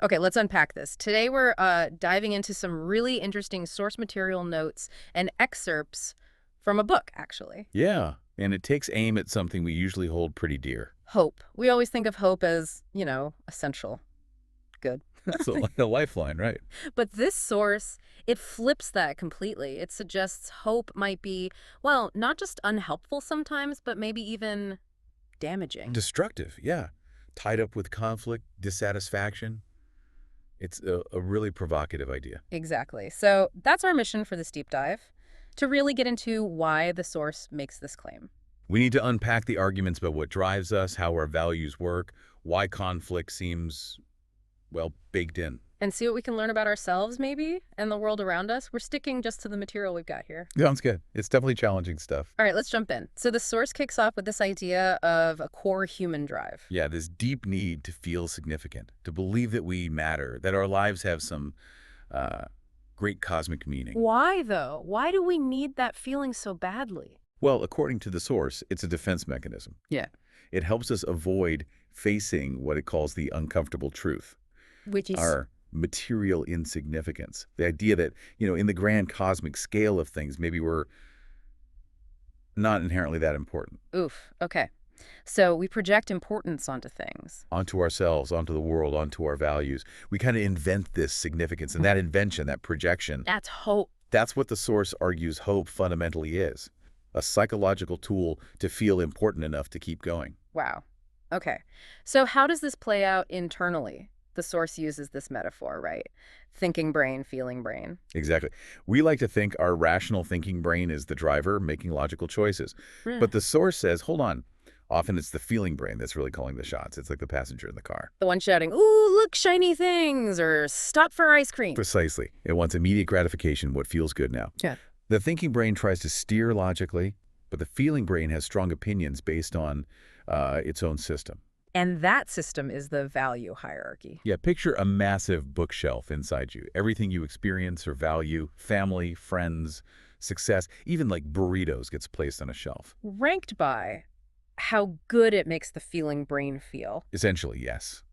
Okay, let's unpack this. Today we're diving into some really interesting source material notes and excerpts from a book, actually. Yeah, and it takes aim at something we usually hold pretty dear. Hope. We always think of hope as, essential. Good. That's a lifeline, right? But this source, it flips that completely. It suggests hope might be, well, not just unhelpful sometimes, but maybe even damaging. Destructive, yeah. Tied up with conflict, dissatisfaction. It's a really provocative idea. Exactly. So that's our mission for this deep dive, to really get into why the source makes this claim. We need to unpack the arguments about what drives us, how our values work, why conflict seems, well, baked in. And see what we can learn about ourselves, maybe, and the world around us. We're sticking just to the material we've got here. Sounds good. It's definitely challenging stuff. All right, let's jump in. So the source kicks off with this idea of a core human drive. Yeah, this deep need to feel significant, to believe that we matter, that our lives have some uh, great cosmic meaning. Why, though? Why do we need that feeling so badly? Well, according to the source, it's a defense mechanism. Yeah. It helps us avoid facing what it calls the uncomfortable truth, Which is, our material insignificance. The idea that, in the grand cosmic scale of things, maybe we're not inherently that important. oof, okay. So we project importance onto things. Onto ourselves, onto the world, onto our values. We kind of invent this significance, and that invention, that projection, That's hope. that's what the source argues hope fundamentally is. A psychological tool to feel important enough to keep going. Wow. Okay. So how does this play out internally? The source uses this metaphor, right? Thinking brain, feeling brain. Exactly. We like to think our rational thinking brain is the driver making logical choices. Hmm. But the source says, hold on. Often it's the feeling brain that's really calling the shots. It's like the passenger in the car. The one shouting, "Ooh, look, shiny things," or "Stop for ice cream." Precisely. It wants immediate gratification, what feels good now. Yeah. The thinking brain tries to steer logically, but the feeling brain has strong opinions based on its own system. And that system is the value hierarchy. Yeah, picture a massive bookshelf inside you. Everything you experience or value, family, friends, success, even like burritos gets placed on a shelf. Ranked by how good it makes the feeling brain feel. Essentially, yes.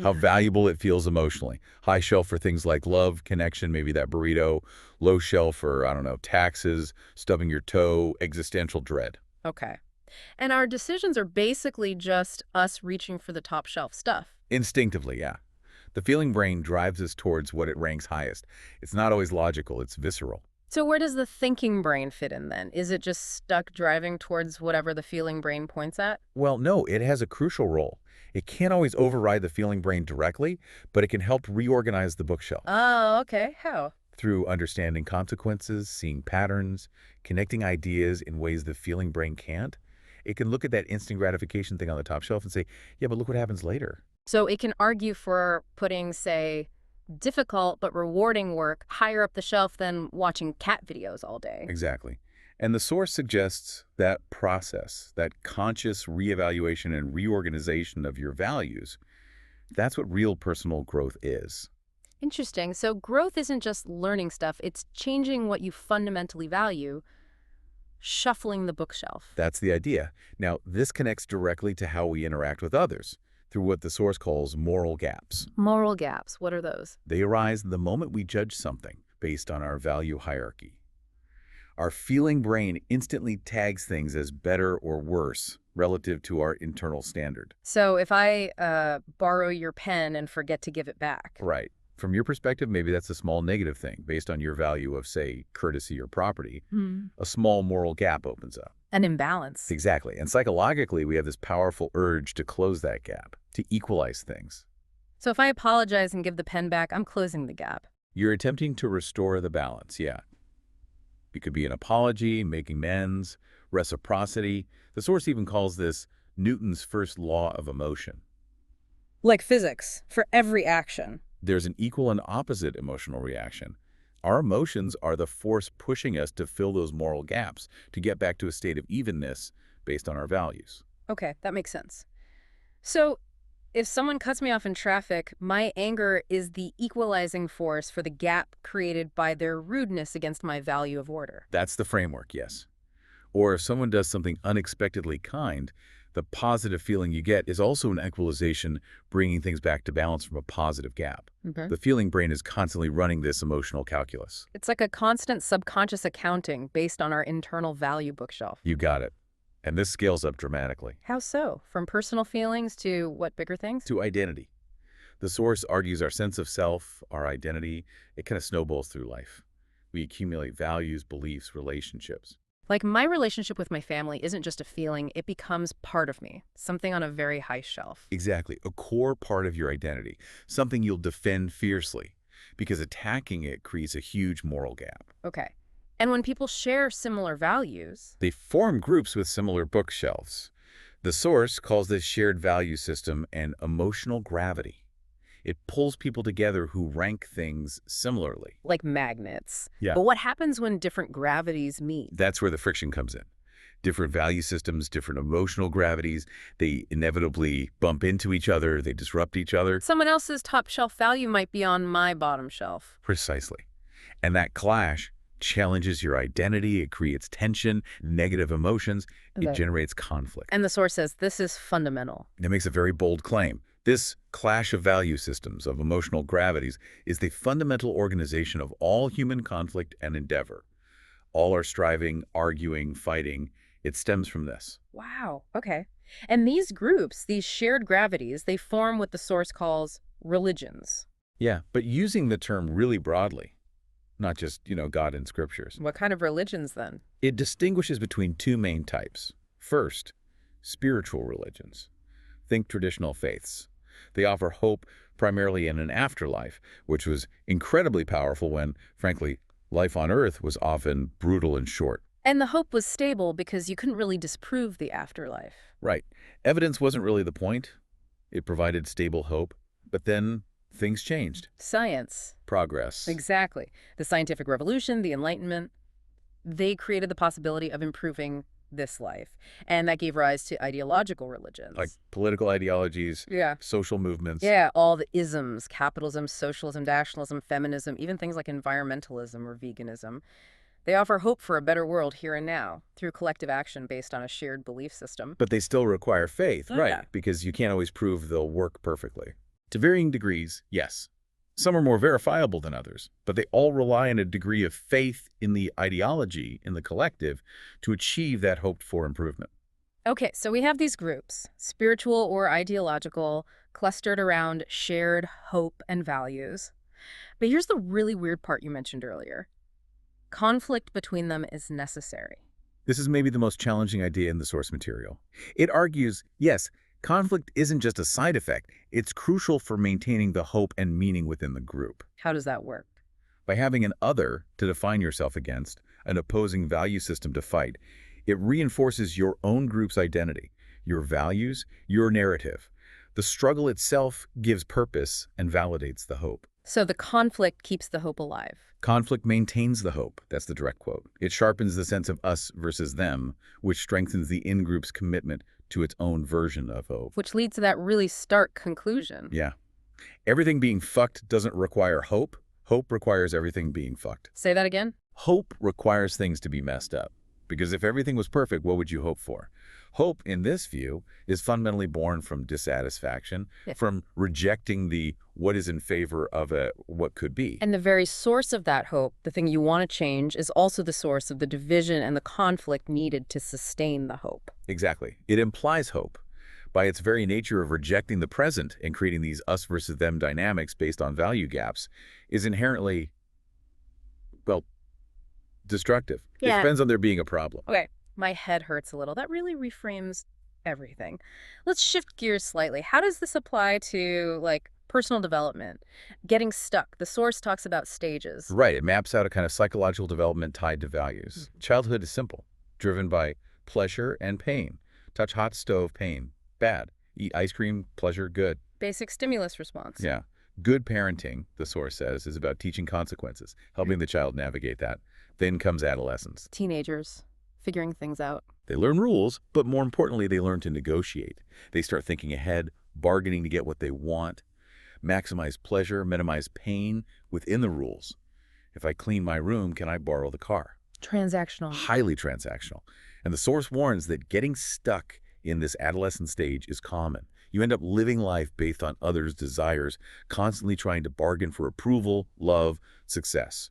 How valuable it feels emotionally. High shelf for things like love, connection, maybe that burrito. Low shelf for, I don't know, taxes, stubbing your toe, existential dread. Okay. And our decisions are basically just us reaching for the top shelf stuff. Instinctively, yeah. The feeling brain drives us towards what it ranks highest. It's not always logical, it's visceral. So where does the thinking brain fit in then? Is it just stuck driving towards whatever the feeling brain points at? Well, no, it has a crucial role. It can't always override the feeling brain directly, but it can help reorganize the bookshelf. Oh, okay. How? Through understanding consequences, seeing patterns, connecting ideas in ways the feeling brain can't. It can look at that instant gratification thing on the top shelf and say, yeah, but look what happens later. So it can argue for putting, say, difficult but rewarding work higher up the shelf than watching cat videos all day. Exactly. And the source suggests that process, that conscious reevaluation and reorganization of your values, that's what real personal growth is. Interesting. So growth isn't just learning stuff, it's changing what you fundamentally value, shuffling the bookshelf. That's the idea. Now, this connects directly to how we interact with others through what the source calls moral gaps. Moral gaps, what are those? They arise the moment we judge something based on our value hierarchy. Our feeling brain instantly tags things as better or worse relative to our internal standard. So if I borrow your pen and forget to give it back. Right. From your perspective, maybe that's a small negative thing based on your value of, say, courtesy or property. A small moral gap opens up. An imbalance. Exactly. And psychologically, we have this powerful urge to close that gap, to equalize things. So if I apologize and give the pen back, I'm closing the gap. You're attempting to restore the balance, yeah. It could be an apology, making amends, reciprocity. The source even calls this Newton's first law of emotion. Like physics, for every action. There's an equal and opposite emotional reaction. Our emotions are the force pushing us to fill those moral gaps, to get back to a state of evenness based on our values. Okay, that makes sense. So if someone cuts me off in traffic, my anger is the equalizing force for the gap created by their rudeness against my value of order. That's the framework, yes. Or if someone does something unexpectedly kind, The positive feeling you get is also an equalization, bringing things back to balance from a positive gap. Okay. The feeling brain is constantly running this emotional calculus. It's like a constant subconscious accounting based on our internal value bookshelf. You got it. And this scales up dramatically. How so? From personal feelings to what bigger things? To identity. The source argues our sense of self, our identity, it kind of snowballs through life. We accumulate values, beliefs, relationships. Like my relationship with my family isn't just a feeling, it becomes part of me, something on a very high shelf. Exactly. A core part of your identity. Something you'll defend fiercely. Because attacking it creates a huge moral gap. Okay. And when people share similar values, They form groups with similar bookshelves. The source calls this shared value system an emotional gravity. It pulls people together who rank things similarly. like magnets. Yeah. But what happens when different gravities meet? That's where the friction comes in. Different value systems, different emotional gravities, they inevitably bump into each other, they disrupt each other. Someone else's top shelf value might be on my bottom shelf. Precisely. And that clash challenges your identity, it creates tension, negative emotions, it Okay. generates conflict. And the source says this is fundamental. It makes a very bold claim. This clash of value systems, of emotional gravities, is the fundamental organization of all human conflict and endeavor. All are striving, arguing, fighting. It stems from this. Wow. Okay. And these groups, these shared gravities, they form what the source calls religions. Yeah, but using the term really broadly, not just, God in scriptures. What kind of religions then? It distinguishes between two main types. First, spiritual religions. Think traditional faiths. They offer hope primarily in an afterlife, which was incredibly powerful when, frankly, life on Earth was often brutal and short. And the hope was stable because you couldn't really disprove the afterlife. Right. Evidence wasn't really the point. It provided stable hope. But then things changed. Science. Progress. Exactly. The scientific revolution, the Enlightenment, they created the possibility of improving this life. And that gave rise to ideological religions. Like political ideologies, Yeah. social movements. Yeah, all the isms, capitalism, socialism, nationalism, feminism, even things like environmentalism or veganism. They offer hope for a better world here and now through collective action based on a shared belief system. But they still require faith, Oh, right? yeah. Because you can't always prove they'll work perfectly. To varying degrees, yes. Some are more verifiable than others, but they all rely on a degree of faith in the ideology, in the collective, to achieve that hoped-for improvement. Okay, so we have these groups, spiritual or ideological, clustered around shared hope and values. But here's the really weird part you mentioned earlier. Conflict between them is necessary. This is maybe the most challenging idea in the source material. It argues, yes, conflict isn't just a side effect, it's crucial for maintaining the hope and meaning within the group. How does that work? By having an other to define yourself against, an opposing value system to fight, it reinforces your own group's identity, your values, your narrative. The struggle itself gives purpose and validates the hope. So the conflict keeps the hope alive. Conflict maintains the hope. That's the direct quote. It sharpens the sense of us versus them, which strengthens the in-group's commitment to its own version of hope. Which leads to that really stark conclusion. Yeah. Everything being fucked doesn't require hope. Hope requires everything being fucked. Say that again? Hope requires things to be messed up. Because if everything was perfect, what would you hope for? Hope, in this view, is fundamentally born from dissatisfaction, Yeah. from rejecting the what is in favor of what could be. And the very source of that hope, the thing you want to change, is also the source of the division and the conflict needed to sustain the hope. Exactly. It implies hope. By its very nature of rejecting the present and creating these us versus them dynamics based on value gaps, is inherently, well, destructive. Yeah. It depends on there being a problem. Okay, my head hurts a little. That really reframes everything. Let's shift gears slightly. How does this apply to, like, personal development? Getting stuck. The source talks about stages. Right. It maps out a kind of psychological development tied to values. Childhood is simple, driven by pleasure and pain. Touch hot stove, pain. Bad. Eat ice cream, pleasure, good. Basic stimulus response. Yeah. Good parenting, the source says, is about teaching consequences, helping the child navigate that. Then comes adolescence. Teenagers, figuring things out. They learn rules, but more importantly, they learn to negotiate. They start thinking ahead, bargaining to get what they want, maximize pleasure, minimize pain within the rules. If I clean my room, can I borrow the car? Transactional. Highly transactional. And the source warns that getting stuck in this adolescent stage is common. You end up living life based on others' desires, constantly trying to bargain for approval, love, success.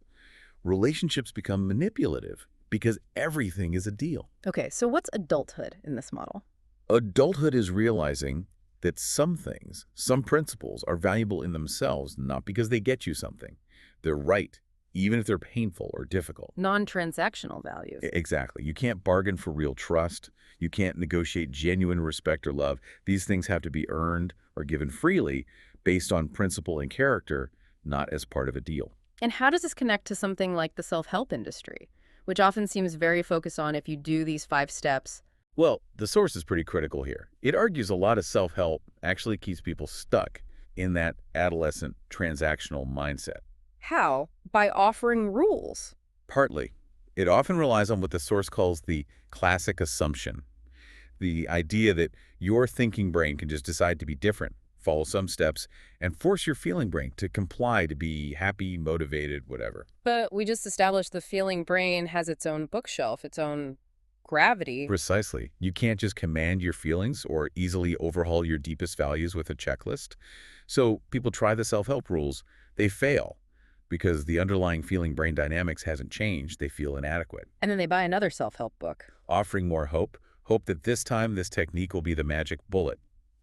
Relationships become manipulative because everything is a deal. Okay, so what's adulthood in this model? Adulthood is realizing that some things, some principles are valuable in themselves, not because they get you something. They're right, even if they're painful or difficult. Non-transactional values. Exactly. You can't bargain for real trust. You can't negotiate genuine respect or love. These things have to be earned or given freely based on principle and character, not as part of a deal. And how does this connect to something like the self-help industry, which often seems very focused on if you do these 5 steps? Well, the source is pretty critical here. It argues a lot of self-help actually keeps people stuck in that adolescent transactional mindset. How? By offering rules. Partly. It often relies on what the source calls the classic assumption, the idea that your thinking brain can just decide to be different, follow some steps, and force your feeling brain to comply to be happy, motivated, whatever. But we just established the feeling brain has its own bookshelf, its own gravity. Precisely. You can't just command your feelings or easily overhaul your deepest values with a checklist. So people try the self-help rules. They fail because the underlying feeling brain dynamics hasn't changed. They feel inadequate. And then they buy another self-help book. Offering more hope, hope that this time this technique will be the magic bullet.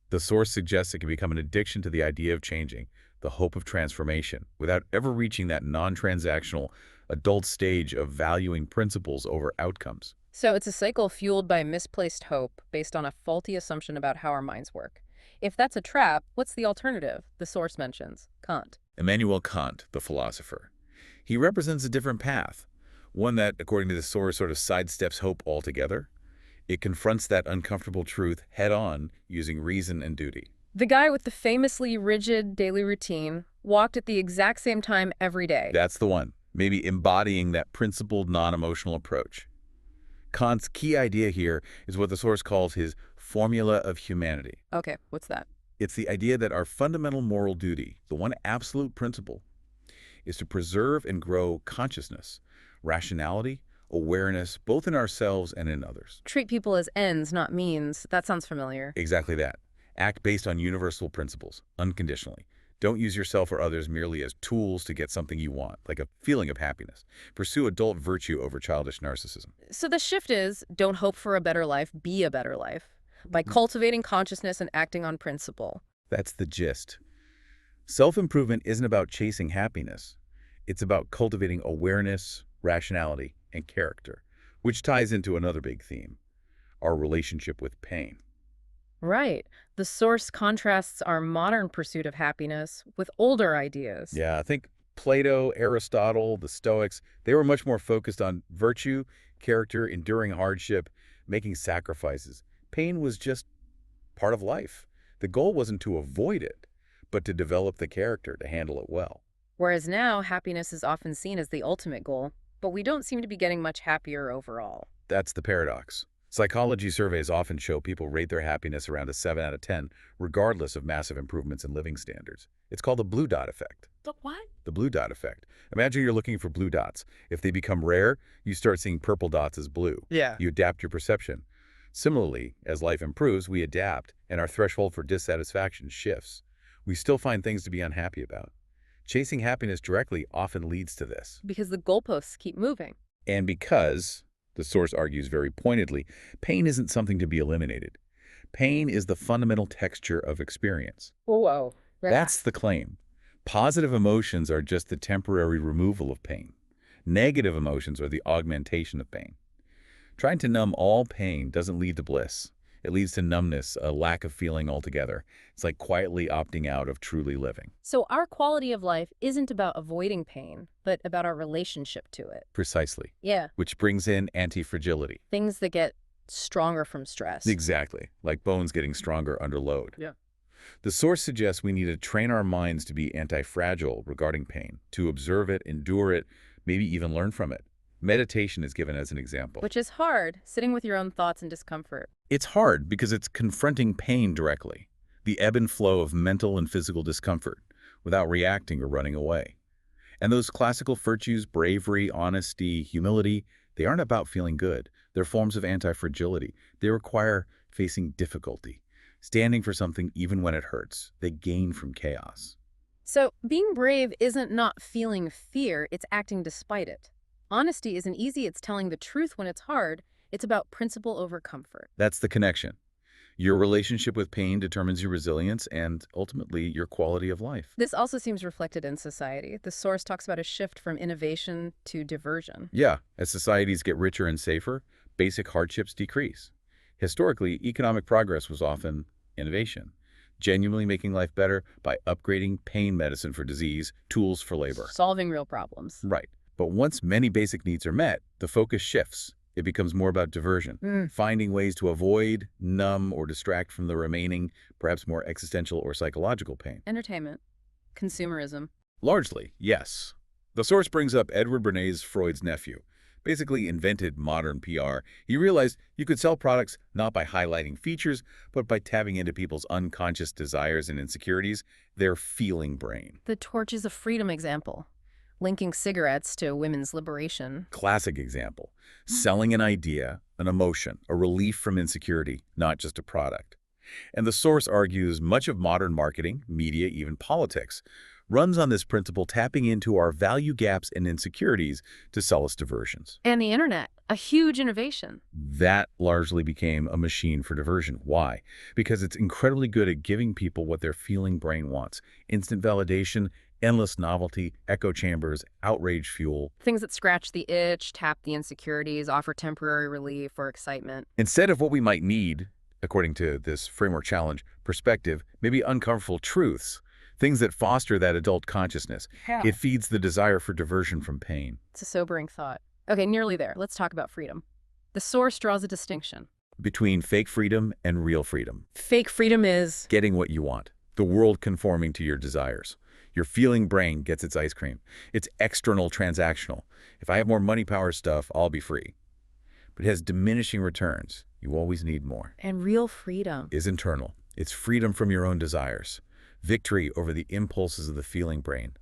The source suggests it can become an addiction to the idea of changing, the hope of transformation, without ever reaching that non-transactional adult stage of valuing principles over outcomes. So it's a cycle fueled by misplaced hope based on a faulty assumption about how our minds work. If that's a trap, what's the alternative? The source mentions Kant. Immanuel Kant, the philosopher. He represents a different path, one that, according to the source, sort of sidesteps hope altogether. It confronts that uncomfortable truth head-on using reason and duty. The guy with the famously rigid daily routine walked at the exact same time every day. That's the one, maybe embodying that principled, non-emotional approach. Kant's key idea here is what the source calls his formula of humanity. Okay, what's that? It's the idea that our fundamental moral duty, the one absolute principle, is to preserve and grow consciousness, rationality, awareness, both in ourselves and in others. Treat people as ends, not means. That sounds familiar. Exactly that. Act based on universal principles, unconditionally. Don't use yourself or others merely as tools to get something you want, like a feeling of happiness. Pursue adult virtue over childish narcissism. So the shift is, don't hope for a better life, be a better life. By cultivating consciousness and acting on principle. That's the gist. Self-improvement isn't about chasing happiness. It's about cultivating awareness, rationality, and character, which ties into another big theme, our relationship with pain. Right. The source contrasts our modern pursuit of happiness with older ideas. Yeah, I think Plato, Aristotle, the Stoics, they were much more focused on virtue, character, enduring hardship, making sacrifices. Pain was just part of life. The goal wasn't to avoid it, but to develop the character to handle it well. Whereas now, happiness is often seen as the ultimate goal, but we don't seem to be getting much happier overall. That's the paradox. Psychology surveys often show people rate their happiness around a 7 out of 10, regardless of massive improvements in living standards. It's called the blue dot effect. The what? The blue dot effect. Imagine you're looking for blue dots. If they become rare, you start seeing purple dots as blue. Yeah. You adapt your perception. Similarly, as life improves, we adapt, and our threshold for dissatisfaction shifts. We still find things to be unhappy about. Chasing happiness directly often leads to this. Because the goalposts keep moving. And because, the source argues very pointedly, pain isn't something to be eliminated. Pain is the fundamental texture of experience. Whoa. That's the claim. Positive emotions are just the temporary removal of pain. Negative emotions are the augmentation of pain. Trying to numb all pain doesn't lead to bliss. It leads to numbness, a lack of feeling altogether. It's like quietly opting out of truly living. So our quality of life isn't about avoiding pain, but about our relationship to it. Precisely. Yeah. Which brings in anti-fragility. Things that get stronger from stress. Exactly. Like bones getting stronger under load. Yeah. The source suggests we need to train our minds to be anti-fragile regarding pain, to observe it, endure it, maybe even learn from it. Meditation is given as an example. Which is hard, sitting with your own thoughts and discomfort. It's hard because it's confronting pain directly, the ebb and flow of mental and physical discomfort, without reacting or running away. And those classical virtues, bravery, honesty, humility, they aren't about feeling good. They're forms of anti-fragility. They require facing difficulty, standing for something even when it hurts. They gain from chaos. So being brave isn't not feeling fear, it's acting despite it. Honesty isn't easy, it's telling the truth when it's hard. It's about principle over comfort. That's the connection. Your relationship with pain determines your resilience and, ultimately, your quality of life. This also seems reflected in society. The source talks about a shift from innovation to diversion. Yeah, as societies get richer and safer, basic hardships decrease. Historically, economic progress was often innovation, genuinely making life better by upgrading pain medicine for disease, tools for labor. Solving real problems. Right. But once many basic needs are met, the focus shifts. It becomes more about diversion, finding ways to avoid, numb, or distract from the remaining, perhaps more existential or psychological pain. Entertainment. Consumerism. Largely, yes. The source brings up Edward Bernays, Freud's nephew. Basically invented modern PR. He realized you could sell products not by highlighting features, but by tapping into people's unconscious desires and insecurities, their feeling brain. The torches of freedom example. Linking cigarettes to women's liberation. Classic example. Selling an idea, an emotion, a relief from insecurity, not just a product. And the source argues much of modern marketing, media, even politics, runs on this principle, tapping into our value gaps and insecurities to sell us diversions. And the internet, a huge innovation. That largely became a machine for diversion. Why? Because it's incredibly good at giving people what their feeling brain wants. Instant validation, endless novelty, echo chambers, outrage fuel. Things that scratch the itch, tap the insecurities, offer temporary relief or excitement. Instead of what we might need, according to this framework challenge perspective, maybe uncomfortable truths, things that foster that adult consciousness. Yeah. It feeds the desire for diversion from pain. It's a sobering thought. Okay, nearly there. Let's talk about freedom. The source draws a distinction between fake freedom and real freedom. Fake freedom is getting what you want, the world conforming to your desires. Your feeling brain gets its ice cream. It's external, transactional. If I have more money, power, stuff, I'll be free. But it has diminishing returns. You always need more. And real freedom is internal. It's freedom from your own desires. Victory over the impulses of the feeling brain.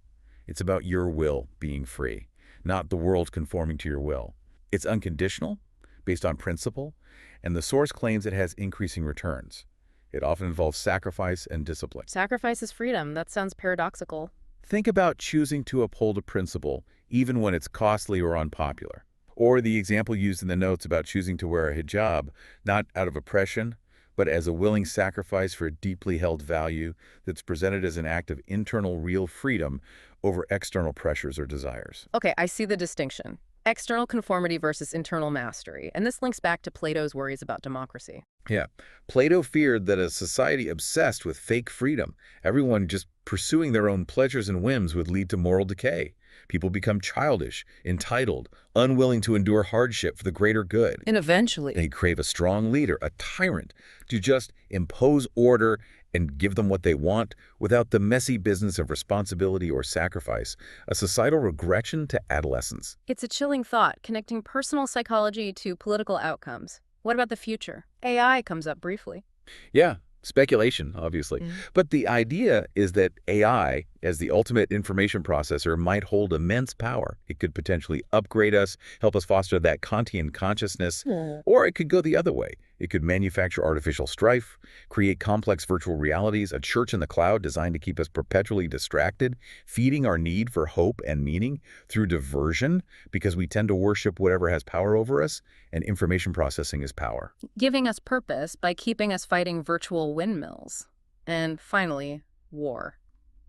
It's about your will being free, not the world conforming to your will. It's unconditional, based on principle, and the source claims it has increasing returns. It often involves sacrifice and discipline. Sacrifice is freedom. That sounds paradoxical. Think about choosing to uphold a principle, even when it's costly or unpopular. Or the example used in the notes about choosing to wear a hijab, not out of oppression, but as a willing sacrifice for a deeply held value that's presented as an act of internal real freedom over external pressures or desires. Okay, I see the distinction. External conformity versus internal mastery. And this links back to Plato's worries about democracy. Yeah. Plato feared that a society obsessed with fake freedom, everyone just pursuing their own pleasures and whims, would lead to moral decay. People become childish, entitled, unwilling to endure hardship for the greater good. And eventually, they crave a strong leader, a tyrant, to just impose order and give them what they want without the messy business of responsibility or sacrifice, a societal regression to adolescence. It's a chilling thought, connecting personal psychology to political outcomes. What about the future? AI comes up briefly. Yeah. Speculation, obviously. But the idea is that AI, as the ultimate information processor, might hold immense power. It could potentially upgrade us, help us foster that Kantian consciousness, or it could go the other way. It could manufacture artificial strife, create complex virtual realities, a church in the cloud designed to keep us perpetually distracted, feeding our need for hope and meaning through diversion, because we tend to worship whatever has power over us, and information processing is power. Giving us purpose by keeping us fighting virtual windmills. And finally, war.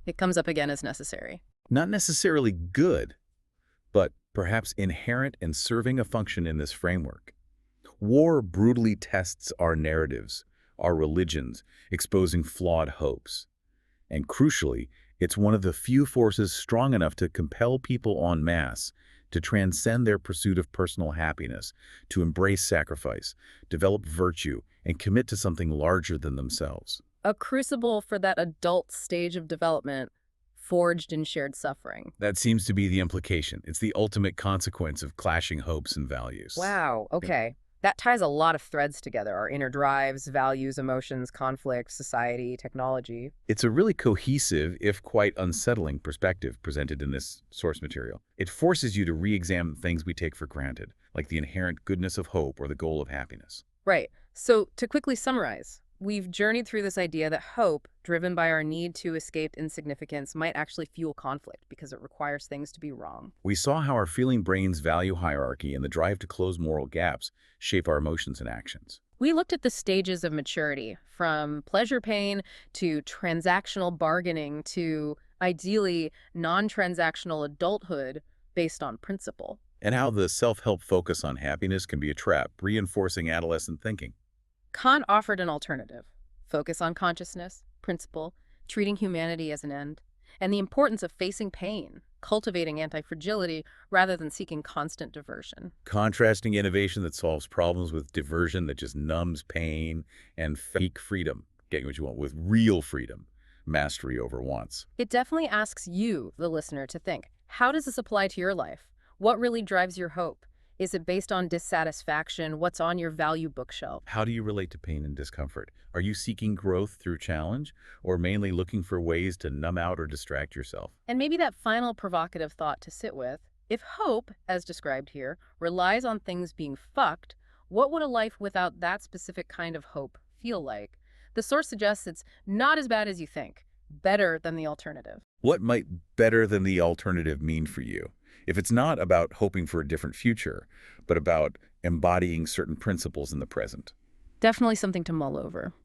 It comes up again as necessary. Not necessarily good, but perhaps inherent and serving a function in this framework. War brutally tests our narratives, our religions, exposing flawed hopes. And crucially, it's one of the few forces strong enough to compel people en masse to transcend their pursuit of personal happiness, to embrace sacrifice, develop virtue, and commit to something larger than themselves. A crucible for that adult stage of development, forged in shared suffering. That seems to be the implication. It's the ultimate consequence of clashing hopes and values. Wow, okay. That ties a lot of threads together, our inner drives, values, emotions, conflict, society, technology. It's a really cohesive, if quite unsettling, perspective presented in this source material. It forces you to re-examine things we take for granted, like the inherent goodness of hope or the goal of happiness. Right. So, to quickly summarize, we've journeyed through this idea that hope, driven by our need to escape insignificance, might actually fuel conflict because it requires things to be wrong. We saw how our feeling brain's value hierarchy and the drive to close moral gaps shape our emotions and actions. We looked at the stages of maturity, from pleasure pain to transactional bargaining to, ideally, non transactional adulthood based on principle. And how the self-help focus on happiness can be a trap, reinforcing adolescent thinking. Kant offered an alternative: focus on consciousness, principle, treating humanity as an end, and the importance of facing pain, cultivating anti-fragility rather than seeking constant diversion. Contrasting innovation that solves problems with diversion that just numbs pain, and fake freedom, getting what you want, with real freedom, mastery over wants. It definitely asks you, the listener, to think, how does this apply to your life? What really drives your hope? Is it based on dissatisfaction? What's on your value bookshelf? How do you relate to pain and discomfort? Are you seeking growth through challenge, or mainly looking for ways to numb out or distract yourself? And maybe that final provocative thought to sit with: if hope, as described here, relies on things being fucked, what would a life without that specific kind of hope feel like? The source suggests it's not as bad as you think, better than the alternative. What might better than the alternative mean for you? If it's not about hoping for a different future, but about embodying certain principles in the present. Definitely something to mull over.